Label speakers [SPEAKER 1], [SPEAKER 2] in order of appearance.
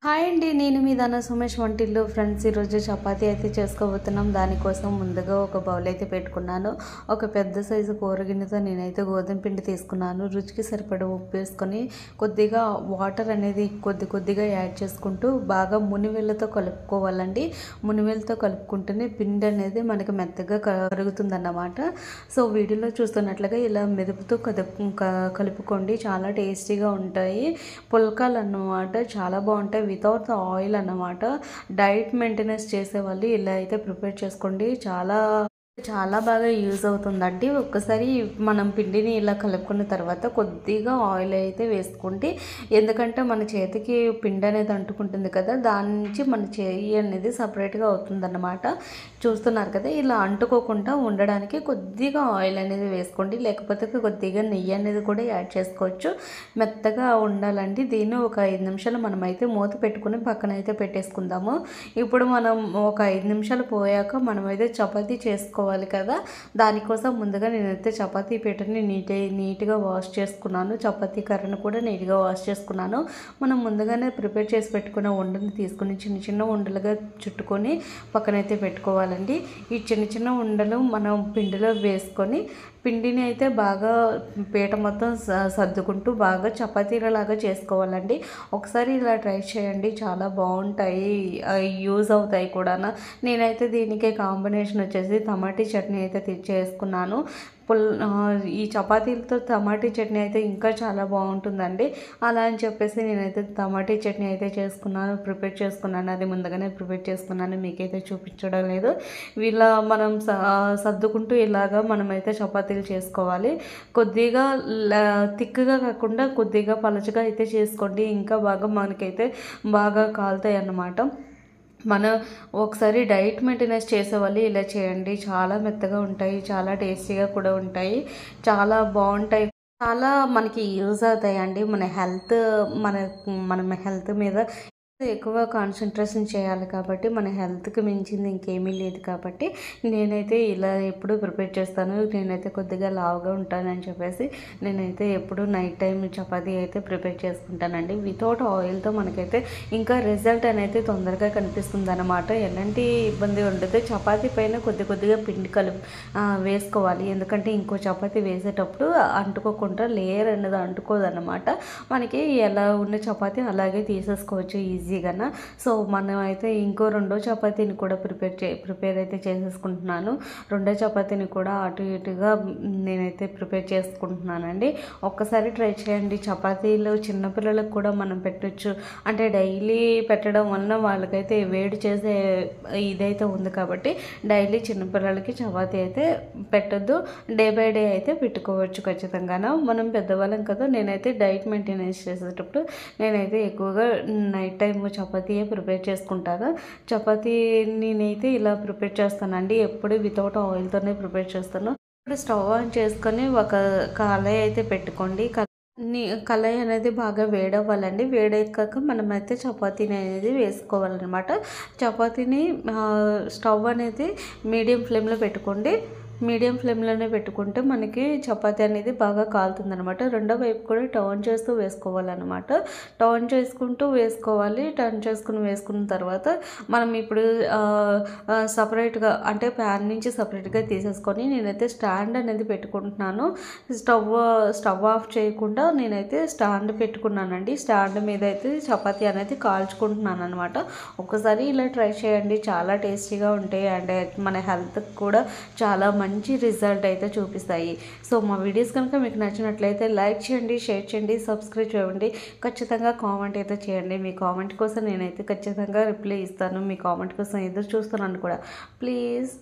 [SPEAKER 1] Hi అండి, నేను మీ ధన సుమేష్ వంటిల్లు. ఫ్రెండ్స్, ఈరోజు చపాతీ అయితే చేసుకోబోతున్నాం. దానికోసం ముందుగా ఒక బౌల్ అయితే పెట్టుకున్నాను. ఒక పెద్ద సైజు కూరగిన్నెతో నేనైతే గోధుమ పిండి తీసుకున్నాను. రుచికి సరిపడా ఉప్పు వేసుకొని కొద్దిగా వాటర్ అనేది కొద్దిగా యాడ్ చేసుకుంటూ బాగా మునివేళ్ళతో కలుపుకోవాలండి. మునివేళ్ళతో కలుపుకుంటేనే పిండి అనేది మనకి మెత్తగా కరుగుతుందన్నమాట. సో వీడియోలో చూస్తున్నట్లుగా ఇలా మెదుపుతూ కలుపుకోండి. చాలా టేస్టీగా ఉంటాయి పుల్కాలు అన్నమాట. చాలా బాగుంటాయి వితౌట్ ఆయిల్ అన్నమాట. డైట్ మెయింటెనెన్స్ చేసే వాళ్ళు ఇలా అయితే ప్రిపేర్ చేసుకోండి. చాలా బాగా యూజ్ అవుతుందండి. ఒక్కసారి మనం పిండిని ఇలా కలుపుకున్న తర్వాత కొద్దిగా ఆయిల్ అయితే వేసుకుంటే, ఎందుకంటే మన చేతికి పిండి అనేది అంటుకుంటుంది కదా, దాని నుంచి మన చేయి అనేది సపరేట్గా అవుతుందన్నమాట. చూస్తున్నారు కదా, ఇలా అంటుకోకుండా ఉండడానికి కొద్దిగా ఆయిల్ అనేది వేసుకోండి. లేకపోతే కొద్దిగా నెయ్యి అనేది కూడా యాడ్ చేసుకోవచ్చు. మెత్తగా ఉండాలండి. దీన్ని ఒక 5 నిమిషాలు మనమైతే మూత పెట్టుకుని పక్కన అయితే పెట్టేసుకుందాము. ఇప్పుడు మనం ఒక 5 నిమిషాలు పోయాక మనమైతే చపాతీ చేసుకోవాలి కదా. దానికోసం ముందుగా నేనైతే చపాతీ పీటని నీట్గా వాష్ చేసుకున్నాను. చపాతీ కర్రను కూడా నీట్గా వాష్ చేసుకున్నాను. మనం ముందుగానే ప్రిపేర్ చేసి పెట్టుకున్న ఉండని తీసుకుని చిన్న ఉండలుగా చుట్టుకొని పక్కనైతే పెట్టుకోవాలండి. ఈ చిన్న ఉండలు మనం పిండిలో వేసుకొని పిండిని అయితే బాగా పీట మొత్తం సర్దుకుంటూ బాగా చపాతీలలాగా చేసుకోవాలండి. ఒకసారి ఇలా ట్రై చేయండి, చాలా బాగుంటాయి, యూజ్ అవుతాయి కూడా. నేనైతే దీనికి కాంబినేషన్ వచ్చేసి టమాటీ చట్నీ అయితే చేసుకున్నాను. ఈ చపాతీలతో టమాటీ చట్నీ అయితే ఇంకా చాలా బాగుంటుందండి. అలా అని చెప్పేసి నేనైతే టమాటీ చట్నీ అయితే ప్రిపేర్ చేసుకున్నాను. అది ముందుగానే ప్రిపేర్ చేసుకున్నాను, మీకైతే చూపించడం లేదు. ఇలా మనం సర్దుకుంటూ ఇలాగా మనమైతే చపాతీలు చేసుకోవాలి. కొద్దిగా థిక్గా కాకుండా కొద్దిగా పలచగా అయితే చేసుకోండి. ఇంకా బాగా మనకైతే బాగా కాలుతాయి అన్నమాట. మనం ఒకసారి డైట్ మెయింటెనెన్స్ చేసేవాళ్ళు ఇలా చేయండి. చాలా మెత్తగా ఉంటాయి, చాలా టేస్టీగా కూడా ఉంటాయి, చాలా బాగుంటాయి, చాలా మనకి యూజ్ అవుతాయండి. మన హెల్త్ మీద ఎక్కువ కాన్సన్ట్రేషన్ చేయాలి కాబట్టి, మన హెల్త్కి మించింది ఇంకేమీ లేదు కాబట్టి నేనైతే ఇలా ఎప్పుడు ప్రిపేర్ చేస్తాను. నేనైతే కొద్దిగా లావుగా ఉంటానని చెప్పేసి నేనైతే ఎప్పుడు నైట్ టైం చపాతీ అయితే ప్రిపేర్ చేసుకుంటానండి. వితౌట్ ఆయిల్తో మనకైతే ఇంకా రిజల్ట్ అనేది తొందరగా కనిపిస్తుంది అనమాట. ఎలాంటి ఇబ్బంది ఉండదు. చపాతీ పైన కొద్దిగా పిండి వేసుకోవాలి. ఎందుకంటే ఇంకో చపాతీ వేసేటప్పుడు అంటుకోకుండా లేయర్ అనేది అంటుకోదన్నమాట. మనకి ఎలా ఉన్న చపాతీ అలాగే తీసేసుకోవచ్చు ఈజీగా. సో మనం అయితే ఇంకో రెండో చపాతీని కూడా ప్రిపేర్ అయితే చేసేసుకుంటున్నాను. రెండో చపాతీని కూడా అటు ఇటుగా నేనైతే ప్రిపేర్ చేసుకుంటున్నానండి. ఒక్కసారి ట్రై చేయండి. చపాతీలు చిన్నపిల్లలకు కూడా మనం పెట్టచ్చు. అంటే డైలీ పెట్టడం వలన వాళ్ళకైతే వేడి చేసే ఇదైతే ఉంది కాబట్టి డైలీ చిన్నపిల్లలకి చపాతీ అయితే పెట్టద్దు. డే బై డే అయితే పెట్టుకోవచ్చు ఖచ్చితంగా. మనం పెద్దవాళ్ళం కదా. నేనైతే డైట్ మెయింటెనెన్స్ చేసేటప్పుడు నేనైతే ఎక్కువగా నైట్ టైం చపాతీయే ప్రిపేర్ చేసుకుంటాను. చపాతీ నేనైతే ఇలా ప్రిపేర్ చేస్తానండి. ఎప్పుడు వితౌట్ ఆయిల్తోనే ప్రిపేర్ చేస్తాను. ఇప్పుడు స్టవ్ ఆన్ చేసుకొని ఒక కళాయి అయితే పెట్టుకోండి. కళాయి అనేది బాగా వేడవ్వాలండి. వేడెక్కాక మనమైతే చపాతీని అనేది వేసుకోవాలన్నమాట. చపాతీని స్టవ్ అనేది మీడియం ఫ్లేమ్లో పెట్టుకోండి. మీడియం ఫ్లేమ్లోనే పెట్టుకుంటే మనకి చపాతీ అనేది బాగా కాలుతుందనమాట. రెండో వైపు కూడా టర్న్ చేస్తూ వేసుకోవాలన్నమాట. టర్న్ చేసుకుంటూ వేసుకోవాలి. టర్న్ వేసుకున్న తర్వాత మనం ఇప్పుడు సపరేట్గా అంటే ప్యాన్ నుంచి సపరేట్గా తీసేసుకొని నేనైతే స్టాండ్ అనేది పెట్టుకుంటున్నాను. స్టవ్ ఆఫ్ చేయకుండా నేనైతే స్టాండ్ పెట్టుకున్నానండి. స్టాండ్ మీద అయితే చపాతీ అనేది కాల్చుకుంటున్నాను అనమాట. ఒకసారి ఇలా ట్రై చేయండి, చాలా టేస్టీగా ఉంటాయి అండ్ మన హెల్త్కి కూడా చాలా మంచి రిజల్ట్ అయితే చూపిస్తాయి. సో మా వీడియోస్ కనుక మీకు నచ్చినట్లయితే లైక్ చేయండి, షేర్ చేయండి, సబ్స్క్రైబ్ చేయండి. ఖచ్చితంగా కామెంట్ అయితే చేయండి. మీ కామెంట్ కోసం నేనైతే ఖచ్చితంగా రిప్లై ఇస్తాను. మీ కామెంట్ కోసం ఎదురు చూస్తున్నాను కూడా. ప్లీజ్